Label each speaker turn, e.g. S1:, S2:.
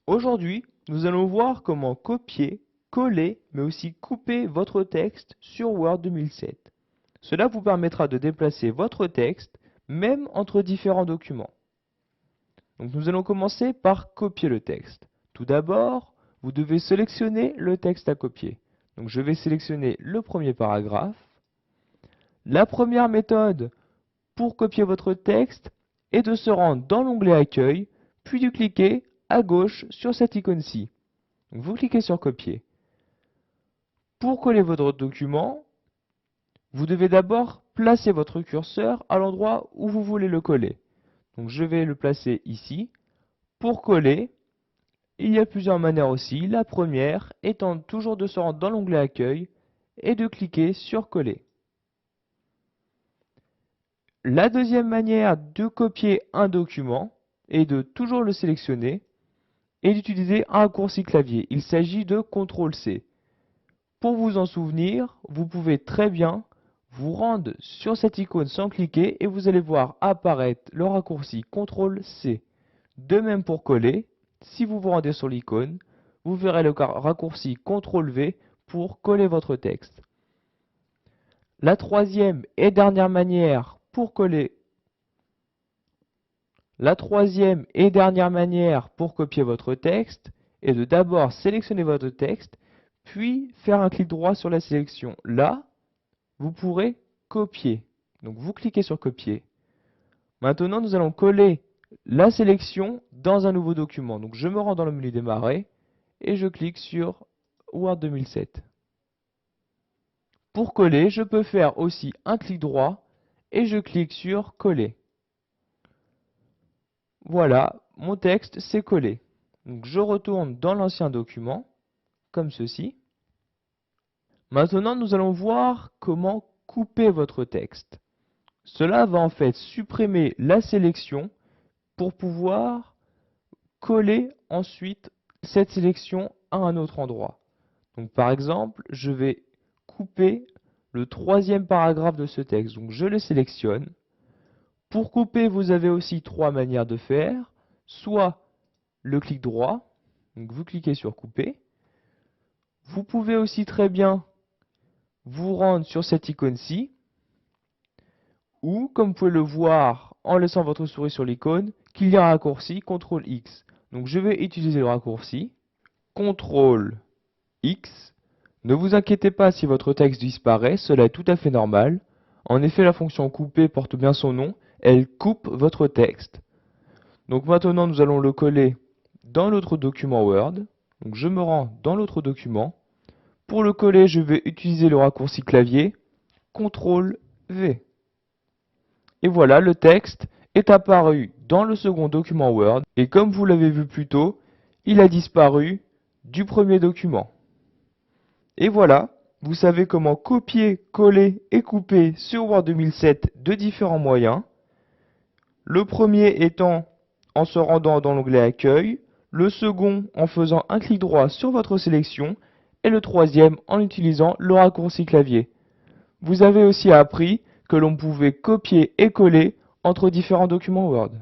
S1: Aujourd'hui, nous allons voir comment copier, coller, mais aussi couper votre texte sur Word 2007. Cela vous permettra de déplacer votre texte, même entre différents documents. Donc nous allons commencer par copier le texte. Tout d'abord, vous devez sélectionner le texte à copier. Donc je vais sélectionner le premier paragraphe. La première méthode pour copier votre texte est de se rendre dans l'onglet Accueil, puis de cliquer à gauche sur cette icône-ci. Vous cliquez sur Copier. Pour coller votre document, vous devez d'abord placer votre curseur à l'endroit où vous voulez le coller. Donc je vais le placer ici. Pour coller, il y a plusieurs manières aussi. La première étant toujours de se rendre dans l'onglet Accueil et de cliquer sur Coller. La deuxième manière de copier un document est de toujours le sélectionner et d'utiliser un raccourci clavier. Il s'agit de CTRL-C. Pour vous en souvenir, vous pouvez très bien vous rendre sur cette icône sans cliquer et vous allez voir apparaître le raccourci CTRL-C. De même pour coller, si vous vous rendez sur l'icône, vous verrez le raccourci CTRL-V pour coller votre texte. La troisième et dernière manière pour copier votre texte est de d'abord sélectionner votre texte, puis faire un clic droit sur la sélection. Là, vous pourrez copier. Donc vous cliquez sur Copier. Maintenant, nous allons coller la sélection dans un nouveau document. Donc je me rends dans le menu Démarrer et je clique sur Word 2007. Pour coller, je peux faire aussi un clic droit et je clique sur Coller. Voilà, mon texte s'est collé. Donc je retourne dans l'ancien document, comme ceci. Maintenant, nous allons voir comment couper votre texte. Cela va en fait supprimer la sélection pour pouvoir coller ensuite cette sélection à un autre endroit. Donc par exemple, je vais couper le troisième paragraphe de ce texte. Donc je le sélectionne. Pour couper, vous avez aussi trois manières de faire. Soit le clic droit, donc vous cliquez sur Couper. Vous pouvez aussi très bien vous rendre sur cette icône-ci, ou, comme vous pouvez le voir en laissant votre souris sur l'icône, qu'il y a un raccourci CTRL-X. Donc je vais utiliser le raccourci CTRL-X. Ne vous inquiétez pas si votre texte disparaît, cela est tout à fait normal. En effet, la fonction couper porte bien son nom, elle coupe votre texte. Donc maintenant, nous allons le coller dans l'autre document Word. Donc je me rends dans l'autre document. Pour le coller, je vais utiliser le raccourci clavier CTRL-V. Et voilà, le texte est apparu dans le second document Word. Et comme vous l'avez vu plus tôt, il a disparu du premier document. Et voilà, vous savez comment copier, coller et couper sur Word 2007 de différents moyens. Le premier étant en se rendant dans l'onglet Accueil, le second en faisant un clic droit sur votre sélection et le troisième en utilisant le raccourci clavier. Vous avez aussi appris que l'on pouvait copier et coller entre différents documents Word.